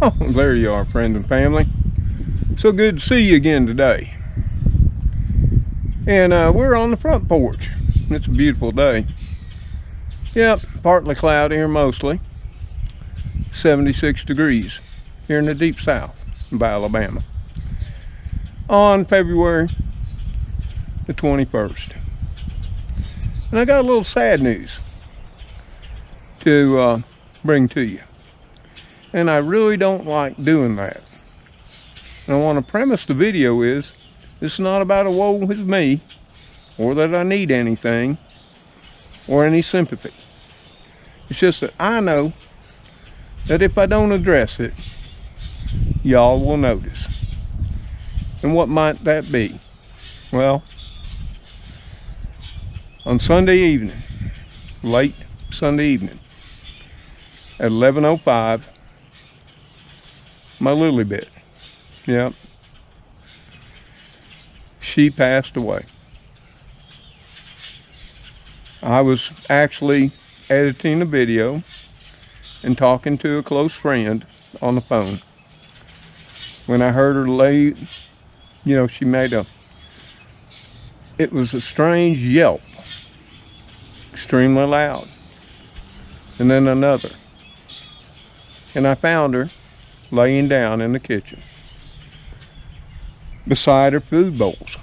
Oh, there you are, friends and family. So good to see you again today. And we're on the front porch. It's a beautiful day. Yep, partly cloudy here mostly. 76 degrees here in the deep south of Alabama on February the 21st. And I got a little sad news to bring to you. And I really don't like doing that. And I want to premise the video is it's not about a woe is me or that I need anything or any sympathy. It's just that I know that if I don't address it, y'all will notice. And what might that be? Well, on Sunday evening, late Sunday evening, at 11:05, my Lily bit, yep, she passed away. I was actually editing a video and talking to a close friend on the phone when I heard her lay, she made it was a strange yelp, extremely loud, and then another. And I found her laying down in the kitchen beside her food bowls.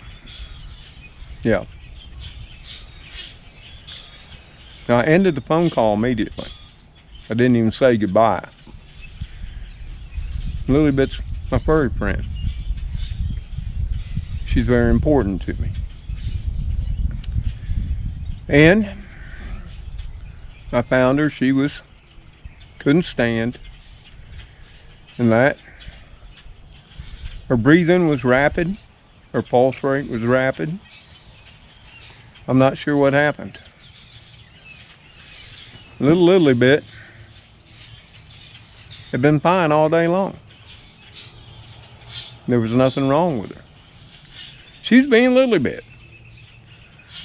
Yeah. Now, I ended the phone call immediately. I didn't even say goodbye. Lily Bit's my furry friend. She's very important to me. And I found her, she couldn't stand. And that her breathing was rapid, her pulse rate was rapid. I'm not sure what happened. Little Lily Bit had been fine all day long. There was nothing wrong with her. She was being Lily Bit.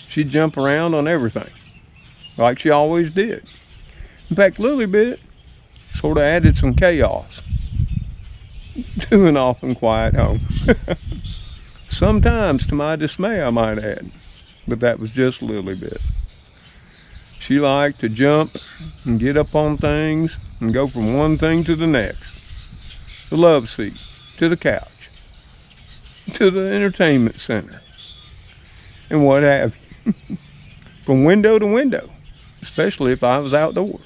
She'd jump around on everything, like she always did. In fact, Lily Bit sort of added some chaos to an often quiet home. Sometimes to my dismay, I might add, but that was just Lily Bit. She liked to jump and get up on things and go from one thing to the next. The love seat, to the couch, to the entertainment center, and what have you. From window to window, especially if I was outdoors.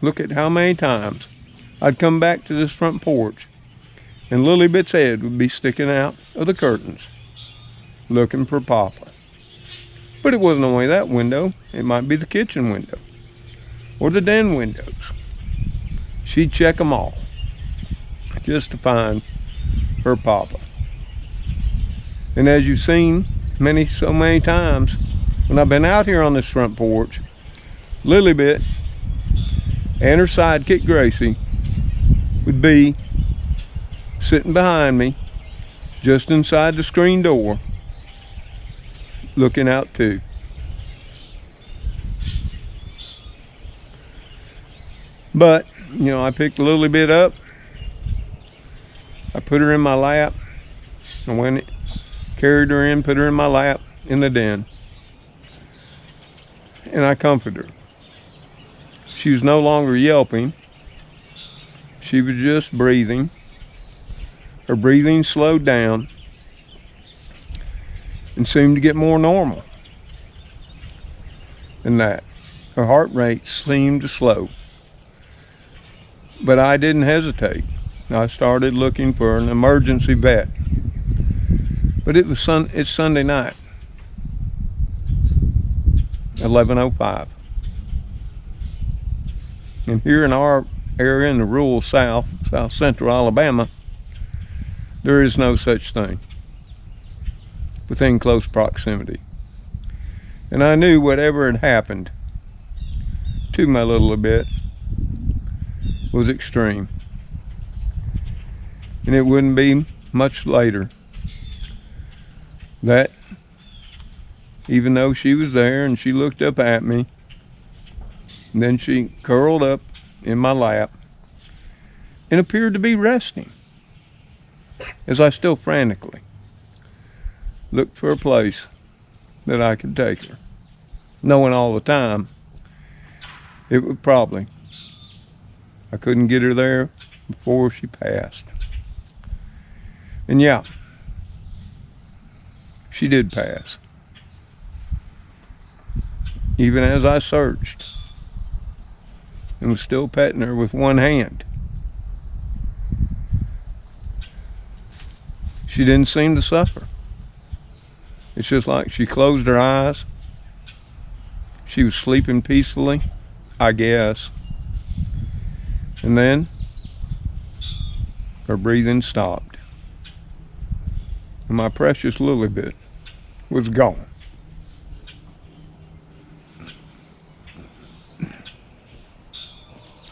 Look at how many times I'd come back to this front porch and Lily Bit's head would be sticking out of the curtains looking for Papa. But it wasn't only that window. It might be the kitchen window or the den windows. She'd check them all just to find her Papa. And as you've seen so many times when I've been out here on this front porch, Lily Bit and her sidekick Gracie would be sitting behind me just inside the screen door looking out too. But, I picked Lily Bit up, I put her in my lap, and carried her in, put her in my lap in the den, and I comforted her. She was no longer yelping. She was just breathing. Her breathing slowed down and seemed to get more normal than that. Her heart rate seemed to slow. But I didn't hesitate. I started looking for an emergency vet. But it's Sunday night, 11:05. And here in our area in the rural south central Alabama, there is no such thing within close proximity. And I knew whatever had happened to my Lily Bit was extreme. And it wouldn't be much later that, even though she was there and she looked up at me, and then she curled up in my lap and appeared to be resting, as I still frantically looked for a place that I could take her, knowing all the time it would probably, I couldn't get her there before she passed. And yeah, she did pass. Even as I searched and was still petting her with one hand, she didn't seem to suffer. It's just like she closed her eyes. She was sleeping peacefully, I guess. And then her breathing stopped. And my precious Lilybit was gone.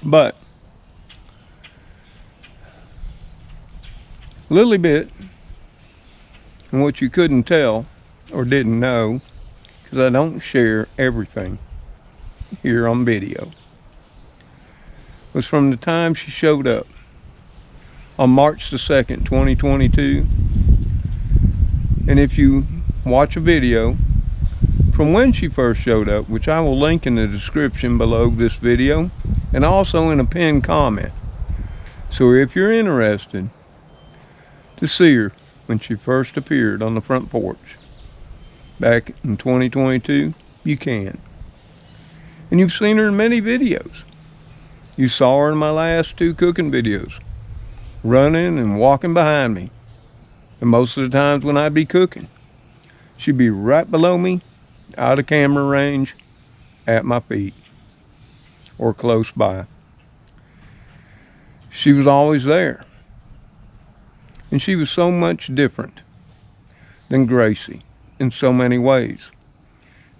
But Lilybit, and what you couldn't tell or didn't know, because I don't share everything here on video, was from the time she showed up on March the 2nd, 2022. And if you watch a video from when she first showed up, which I will link in the description below this video and also in a pinned comment, so if you're interested to see her when she first appeared on the front porch back in 2022, you can. And you've seen her in many videos. You saw her in my last 2 cooking videos, running and walking behind me. And most of the times when I'd be cooking, she'd be right below me, out of camera range, at my feet, or close by. She was always there. And she was so much different than Gracie in so many ways.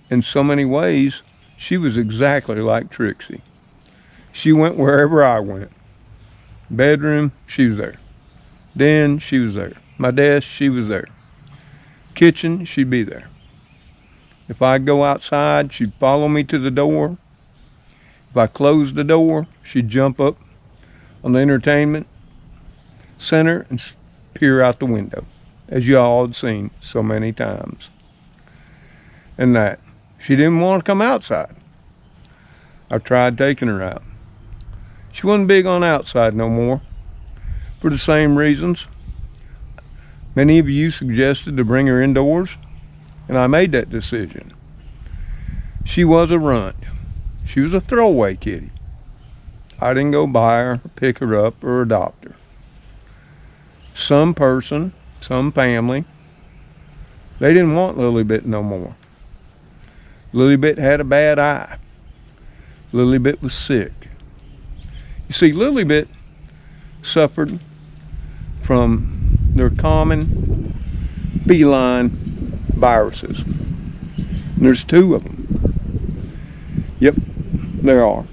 In so many ways, she was exactly like Trixie. She went wherever I went. Bedroom, she was there. Den, she was there. My desk, she was there. Kitchen, she'd be there. If I'd go outside, she'd follow me to the door. If I closed the door, she'd jump up on the entertainment center and peer out the window, as you all had seen so many times. And that, she didn't want to come outside. I tried taking her out. She wasn't big on outside no more, for the same reasons. Many of you suggested to bring her indoors, and I made that decision. She was a runt. She was a throwaway kitty. I didn't go buy her, pick her up, or adopt her. Some person, some family, they didn't want Lilybit no more. Lilybit had a bad eye. Lilybit was sick. You see, Lilybit suffered from their common feline viruses. And there's 2 of them. Yep, there are.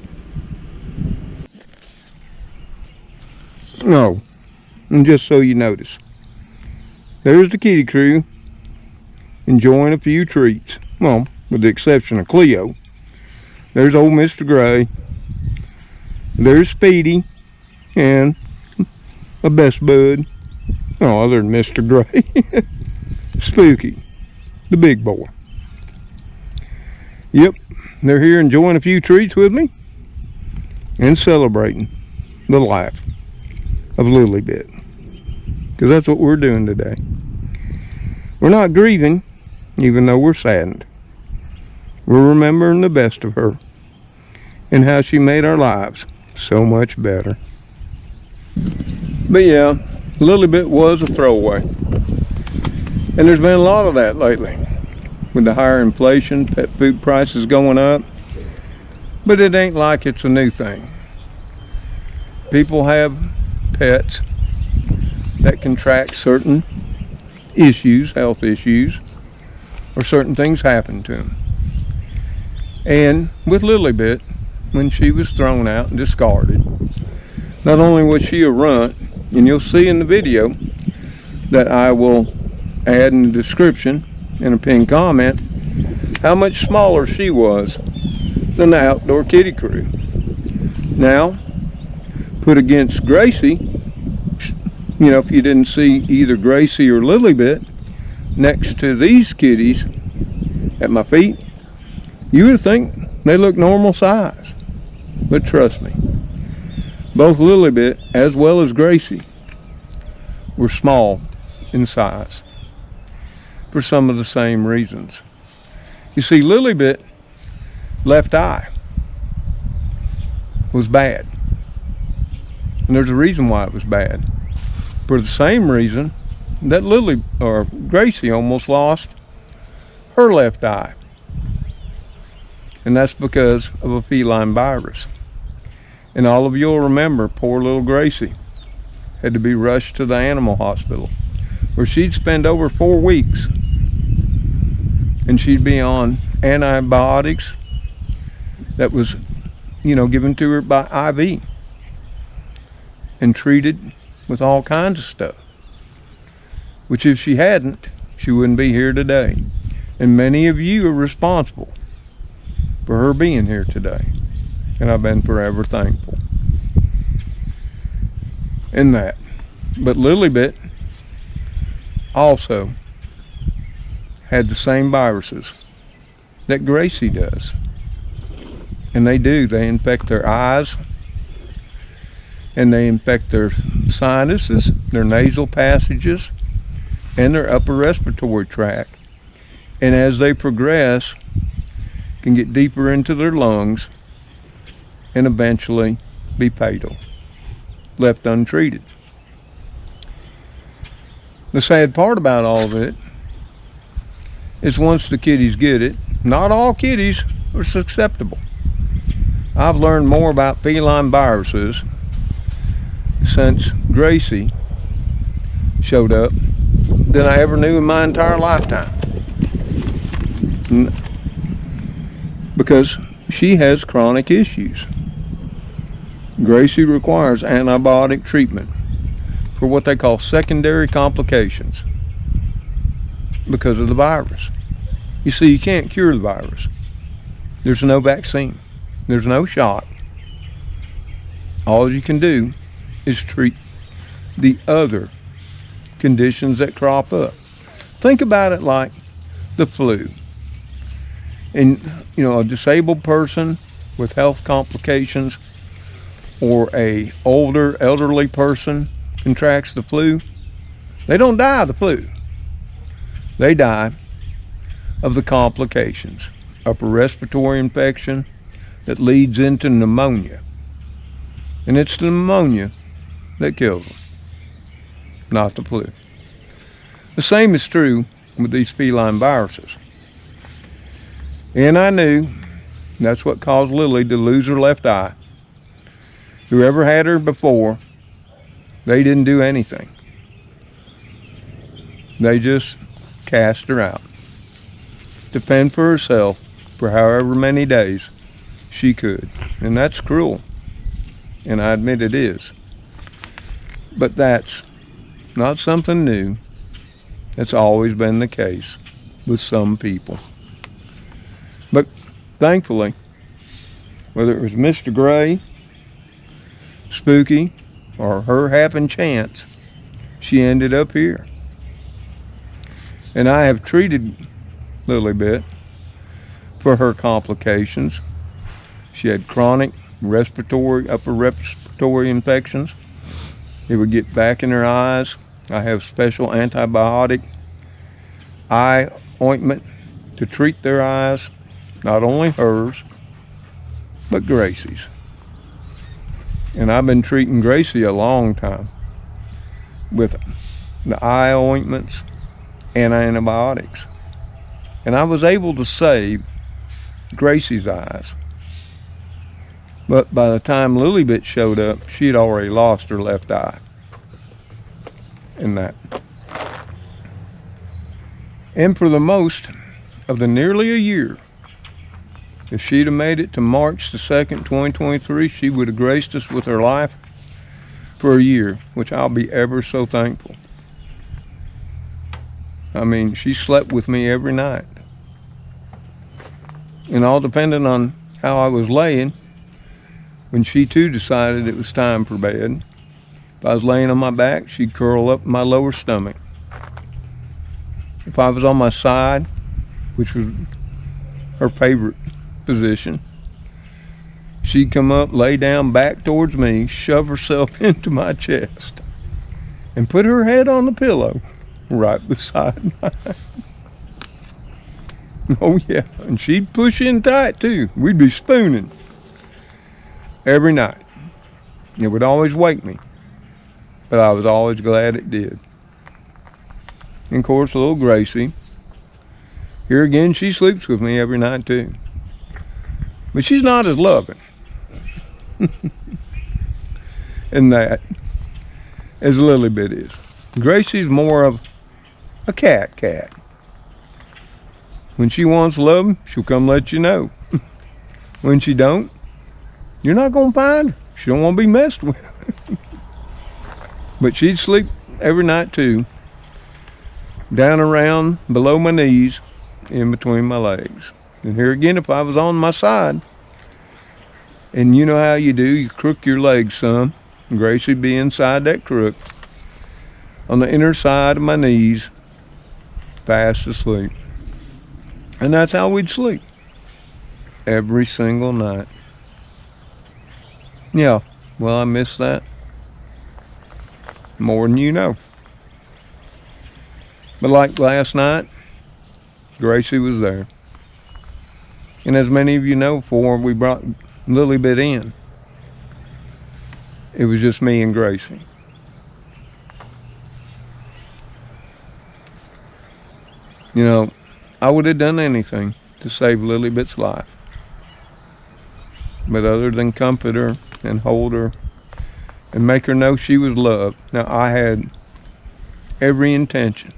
No, and just so you notice, there's the kitty crew enjoying a few treats. Well, with the exception of Cleo. There's old Mr. Gray. There's Speedy and my best bud. Oh, other than Mr. Gray. Spooky, the big boy. Yep, they're here enjoying a few treats with me and celebrating the life of Lilybit, because that's what we're doing today. We're not grieving, even though we're saddened. We're remembering the best of her and how she made our lives so much better. But yeah, Lilybit was a throwaway. And there's been a lot of that lately, with the higher inflation, pet food prices going up. But it ain't like it's a new thing. People have pets that contract certain issues, health issues, or certain things happen to them. And with Lilybit, when she was thrown out and discarded, not only was she a runt, and you'll see in the video that I will add in the description in a pinned comment how much smaller she was than the outdoor kitty crew. Now, Put against Gracie, you know, if you didn't see either Gracie or Lilybit next to these kitties at my feet, you would think they look normal size. But trust me, both Lilybit as well as Gracie were small in size for some of the same reasons. You see, Lilybit left eye was bad, and there's a reason why it was bad. For the same reason that Gracie almost lost her left eye, and that's because of a feline virus. And all of you will remember poor little Gracie had to be rushed to the animal hospital, where she'd spend over 4 weeks, and she'd be on antibiotics that was, you know, given to her by IV and treated with all kinds of stuff, which if she hadn't, she wouldn't be here today. And many of you are responsible for her being here today, and I've been forever thankful in that. But Lilybit also had the same viruses that Gracie does, and they infect their eyes, and they infect their sinuses, their nasal passages, and their upper respiratory tract, and as they progress can get deeper into their lungs and eventually be fatal, left untreated. The sad part about all of it is once the kitties get it, not all kitties are susceptible. I've learned more about feline viruses since Gracie showed up than I ever knew in my entire lifetime, because she has chronic issues. Gracie requires antibiotic treatment for what they call secondary complications because of the virus. You see, you can't cure the virus. There's no vaccine. There's no shot. All you can do is treat the other conditions that crop up. Think about it like the flu. And, you know, a disabled person with health complications or a older, elderly person contracts the flu, they don't die of the flu. They die of the complications. Upper respiratory infection that leads into pneumonia. And it's the pneumonia that kills them, not the flu. The same is true with these feline viruses. And I knew that's what caused Lily to lose her left eye. Whoever had her before, they didn't do anything. They just cast her out to fend for herself for however many days she could. And that's cruel, and I admit it is. But that's not something new. It's always been the case with some people. But thankfully, whether it was Mr. Gray, Spooky, or her happen chance, she ended up here. And I have treated Lilybit for her complications. She had chronic upper respiratory infections. It would get back in her eyes. I have special antibiotic eye ointment to treat their eyes, not only hers, but Gracie's. And I've been treating Gracie a long time with the eye ointments and antibiotics. And I was able to save Gracie's eyes. But by the time Lilybit showed up, she had already lost her left eye. And that. And for the most of the nearly a year, if she'd have made it to March the 2nd, 2023, she would have graced us with her life for a year, which I'll be ever so thankful. I mean, she slept with me every night. And all depending on how I was laying, When she too decided it was time for bed, if I was laying on my back, she'd curl up in my lower stomach. If I was on my side, which was her favorite position, she'd come up, lay down back towards me, shove herself into my chest, and put her head on the pillow right beside mine. Oh yeah, and she'd push in tight too. We'd be spooning every night. It would always wake me, but I was always glad it did. And of course, little Gracie, here again, she sleeps with me every night too. But she's not as loving in that as Lilybit is. Gracie's more of a cat. When she wants love, she'll come let you know. When she don't, you're not going to find her. She don't want to be messed with. But she'd sleep every night too, down around below my knees, in between my legs. And here again, if I was on my side, and you know how you do, you crook your legs some, and Gracie'd be inside that crook, on the inner side of my knees, fast asleep. And that's how we'd sleep every single night. Yeah, well, I miss that more than you know. But like last night, Gracie was there. And as many of you know, before we brought Lilybit in, it was just me and Gracie. You know, I would have done anything to save Lilybit's life. But other than comfort her and hold her and make her know she was loved. Now, I had every intention.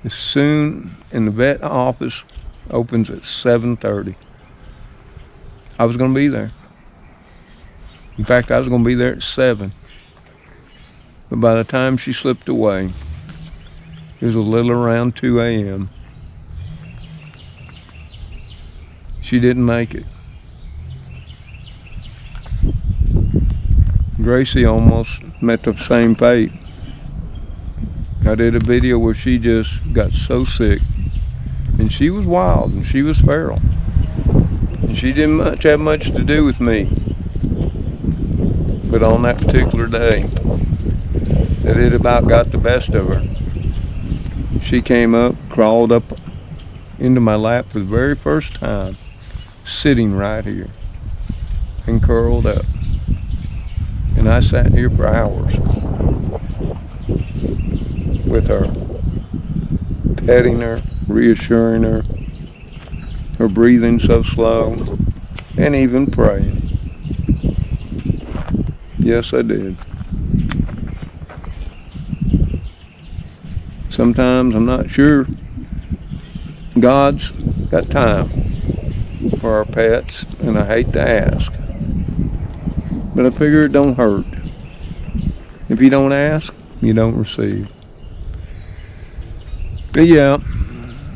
As soon as the vet office opens at 7:30, I was going to be there. In fact, I was going to be there at 7. But by the time she slipped away, it was a little around 2 a.m. She didn't make it. Gracie almost met the same fate. I did a video where she just got so sick, and she was wild and she was feral, and she didn't have much to do with me. But on that particular day, that it about got the best of her. She came up, crawled up into my lap for the very first time, sitting right here, and curled up. And I sat here for hours with her, petting her, reassuring her, her breathing so slow, and even praying. Yes, I did. Sometimes I'm not sure God's got time for our pets, and I hate to ask, but I figure it don't hurt. If you don't ask, you don't receive. But yeah,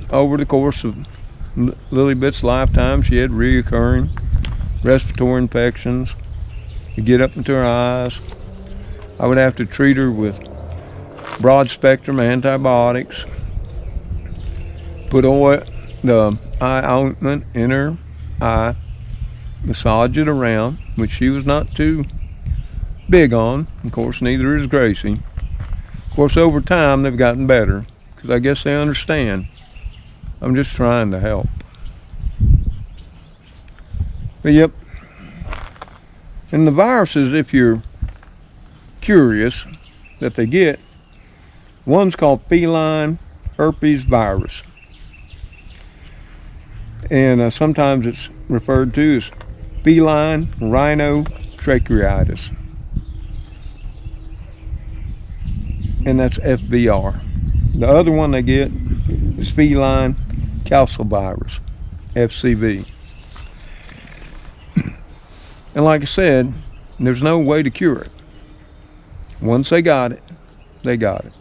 over the course of Lilybit's lifetime, she had reoccurring respiratory infections. You get up into her eyes. I would have to treat her with broad spectrum antibiotics, put the eye ointment in her eye, massage it around, which she was not too big on. Of course, neither is Gracie. Of course, over time, they've gotten better, because I guess they understand I'm just trying to help. But yep. And the viruses, if you're curious, that they get, one's called feline herpes virus. And sometimes it's referred to as feline rhinotracheitis. And that's FVR. The other one they get is feline calcivirus, FCV. And like I said, there's no way to cure it. Once they got it, they got it.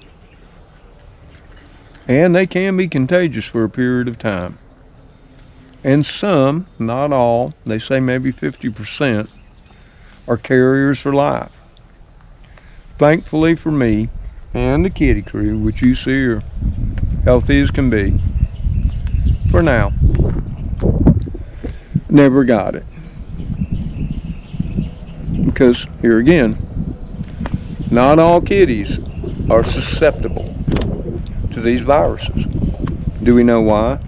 And they can be contagious for a period of time. And some, not all, they say maybe 50%, are carriers for life. Thankfully for me and the kitty crew, which you see are healthy as can be, for now, never got it. Because, here again, not all kitties are susceptible to these viruses. Do we know why?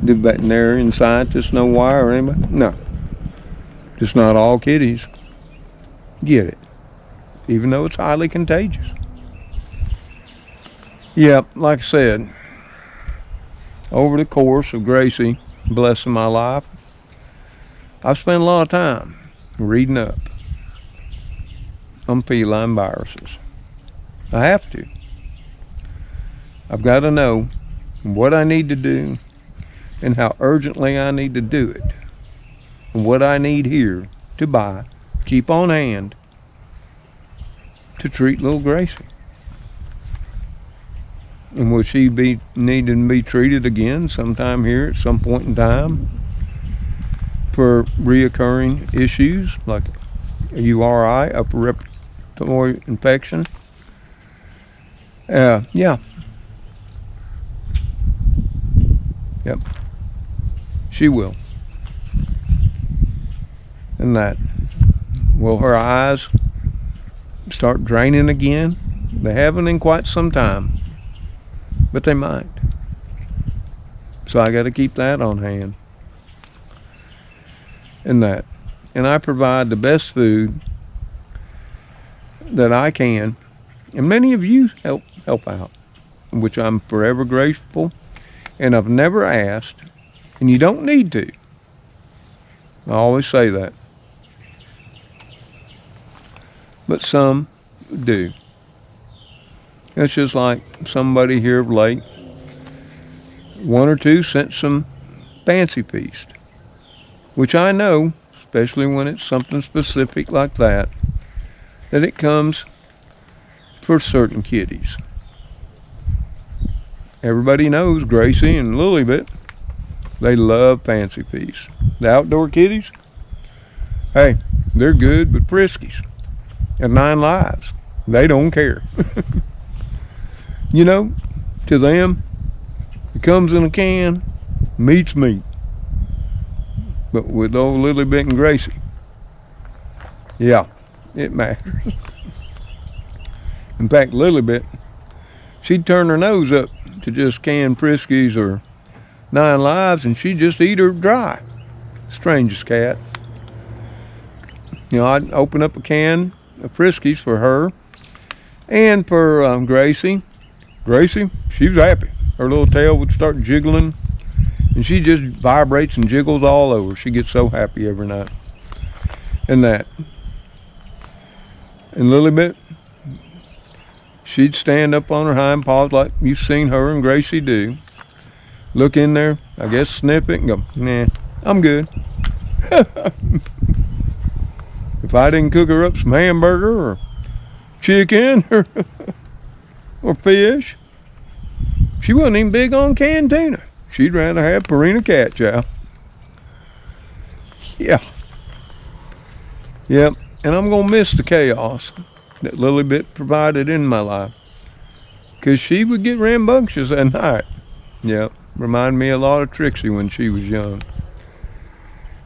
Do veterinarian scientists know why, or anybody? No. Just not all kitties get it, even though it's highly contagious. Yep, like I said, over the course of Gracie blessing my life, I've spent a lot of time reading up on feline viruses. I have to. I've got to know what I need to do and how urgently I need to do it, and what I need here to buy, keep on hand to treat little Gracie. And will she be needing to be treated again sometime here at some point in time for reoccurring issues like a URI, upper respiratory infection? Yeah. Yep. She will. And that. Will her eyes start draining again? They haven't in quite some time, but they might. So I got to keep that on hand. And that. And I provide the best food that I can, and many of you help out, which I'm forever grateful. And I've never asked, and you don't need to. I always say that. But some do. It's just like somebody here of late, one or two sent some fancy feast, which I know, especially when it's something specific like that it comes for certain kitties. Everybody knows Gracie and Lilybit, they love fancy feast. The outdoor kitties, hey, they're good with friskies and 9 lives. They don't care. You know, to them, it comes in a can, meat's meat. But with old Lilybit and Gracie, yeah, it matters. In fact, Lilybit, she'd turn her nose up to just canned friskies or 9 lives, and she'd just eat her dry. Strangest cat. You know, I'd open up a can of friskies for her and for Gracie. Gracie, she was happy. Her little tail would start jiggling, and she just vibrates and jiggles all over. She gets so happy every night. And that. And Lilybit, she'd stand up on her hind paws like you've seen her and Gracie do. Look in there, I guess sniff it and go, nah, I'm good. If I didn't cook her up some hamburger or chicken or fish, she wasn't even big on canned tuna. She'd rather have Purina cat chow. Yeah. Yep. And I'm going to miss the chaos that Lilybit provided in my life, because she would get rambunctious at night. Yep. Remind me a lot of Trixie when she was young.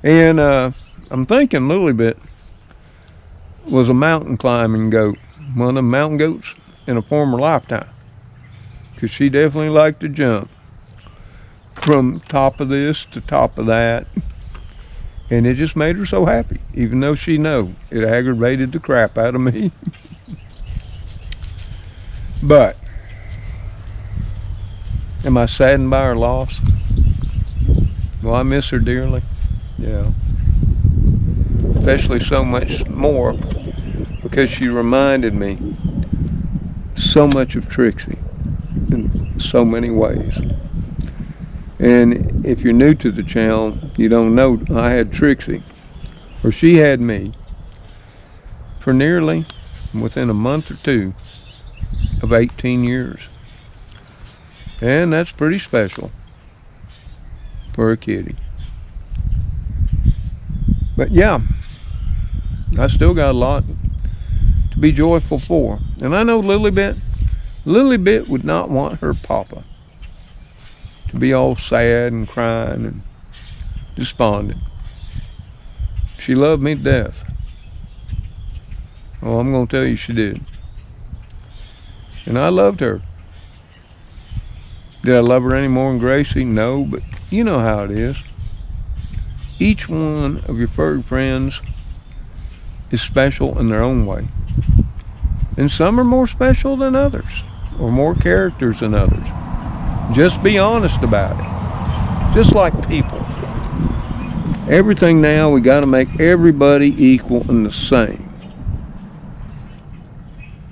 And I'm thinking Lilybit was a mountain climbing goat, one of the mountain goats in a former lifetime, because she definitely liked to jump from top of this to top of that. And it just made her so happy, even though she know it aggravated the crap out of me. But, am I saddened by her loss? Well, I miss her dearly. Yeah. Especially so much more because she reminded me so much of Trixie in so many ways. And if you're new to the channel, you don't know I had Trixie, or she had me, for nearly within a month or two of 18 years. And that's pretty special for a kitty. But yeah, I still got a lot to be joyful for. And I know Lilybit would not want her papa to be all sad and crying and despondent. She loved me to death. Oh, I'm going to tell you she did. And I loved her. Did I love her any more than Gracie? No, but you know how it is. Each one of your furry friends is special in their own way. And some are more special than others, or more characters than others. Just be honest about it. Just like people. Everything now, we got to make everybody equal and the same.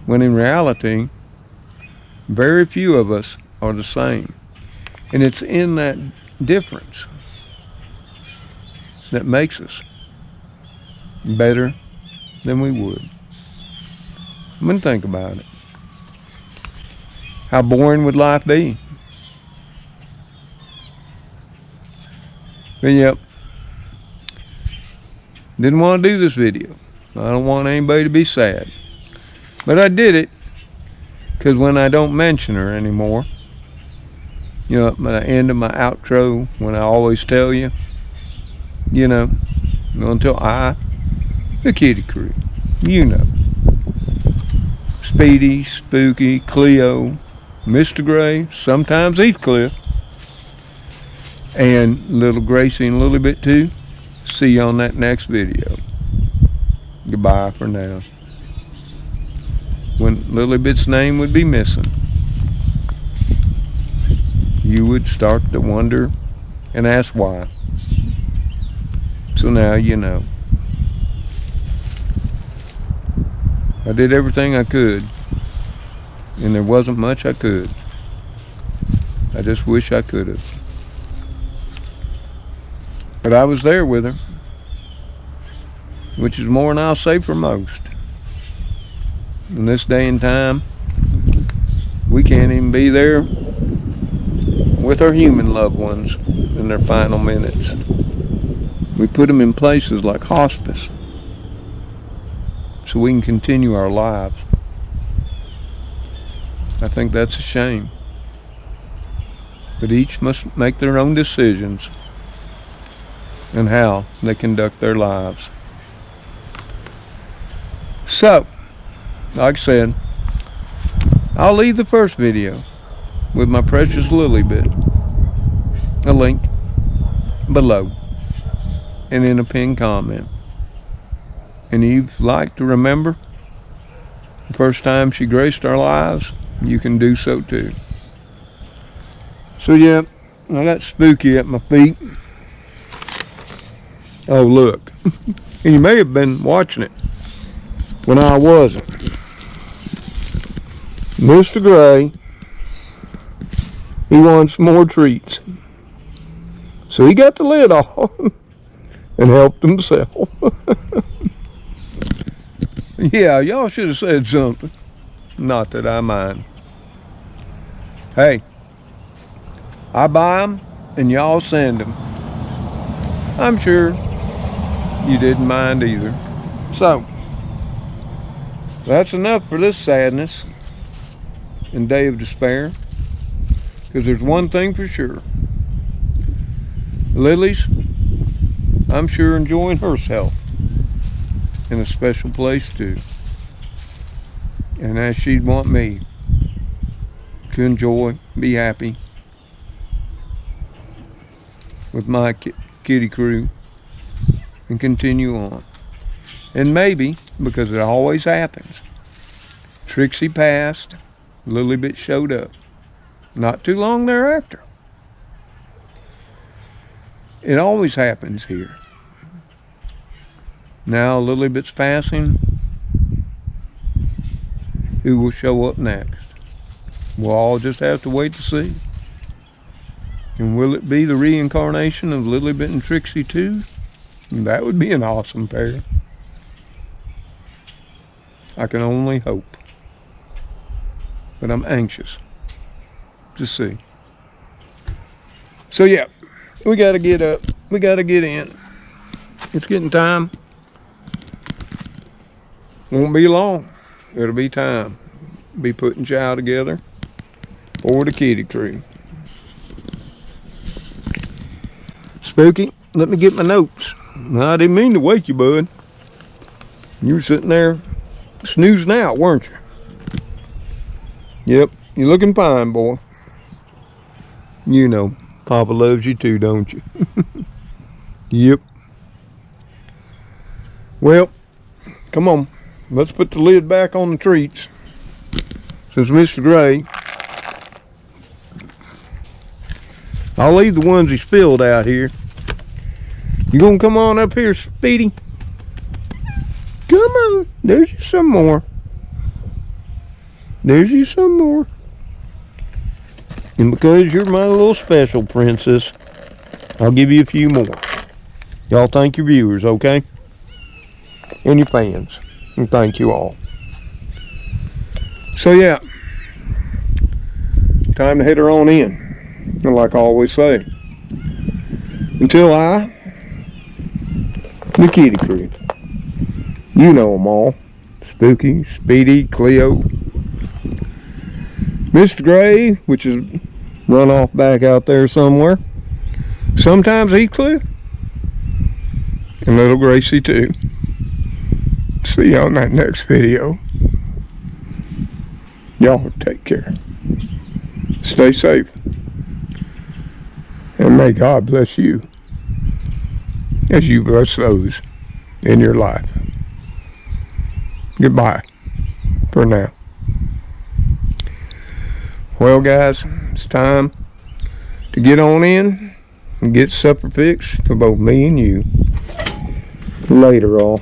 When in reality, very few of us are the same. And it's in that difference that makes us better than we would. I mean, think about it. How boring would life be? But yep, didn't want to do this video. I don't want anybody to be sad. But I did it because when I don't mention her anymore, you know, at the end of my outro, when I always tell you, you know, until the kitty crew, you know, Speedy, Spooky, Cleo, Mr. Gray, sometimes Heathcliff, and little Gracie and Lilybit too. See you on that next video. Goodbye for now. When Lilybit's name would be missing, you would start to wonder and ask why. So now you know. I did everything I could, and there wasn't much I could. I just wish I could have. But I was there with her, which is more than I'll say for most. In this day and time, we can't even be there with our human loved ones in their final minutes. We put them in places like hospice so we can continue our lives. I think that's a shame. But each must make their own decisions and how they conduct their lives. So, like I said, I'll leave the first video with my precious Lilybit. A link below and in a pinned comment. And if you'd like to remember the first time she graced our lives, you can do so too. So yeah, I got Spooky at my feet. Oh look, and you may have been watching it when I wasn't. Mr. Gray, he wants more treats. So he got the lid off and helped himself. Yeah, y'all should have said something. Not that I mind. Hey, I buy them and y'all send them. I'm sure you didn't mind either. So, that's enough for this sadness and day of despair. Because there's one thing for sure. Lily's, I'm sure, enjoying herself in a special place too. And as she'd want me to enjoy, be happy with my kitty crew and continue on. And maybe, because it always happens, Trixie passed, Lilybit showed up. Not too long thereafter. It always happens here. Now Lilybit's passing. Who will show up next? We'll all just have to wait to see. And will it be the reincarnation of Lilybit and Trixie too? That would be an awesome pair. I can only hope. But I'm anxious to see. So yeah, we gotta get up. We gotta get in. It's getting time. Won't be long. It'll be time. Be putting chow together for the kitty crew. Spooky, let me get my notes. I didn't mean to wake you, bud. You were sitting there snoozing out, weren't you? Yep, you're looking fine, boy. You know, Papa loves you too, don't you? Yep. Well, come on. Let's put the lid back on the treats. Since Mr. Gray, I'll leave the ones he spilled out here. You gonna come on up here, Speedy? Come on. There's you some more. There's you some more. And because you're my little special princess, I'll give you a few more. Y'all thank your viewers, okay? And your fans. And thank you all. So yeah, time to head her on in. And like I always say, until the kitty crew. You know them all. Spooky, Speedy, Cleo, Mr. Gray, which is run off back out there somewhere. Sometimes Heathcliff. And little Gracie too. See you on that next video. Y'all take care. Stay safe. And may God bless you as you bless those in your life. Goodbye for now. Well, guys, it's time to get on in and get supper fixed for both me and you. Later, all.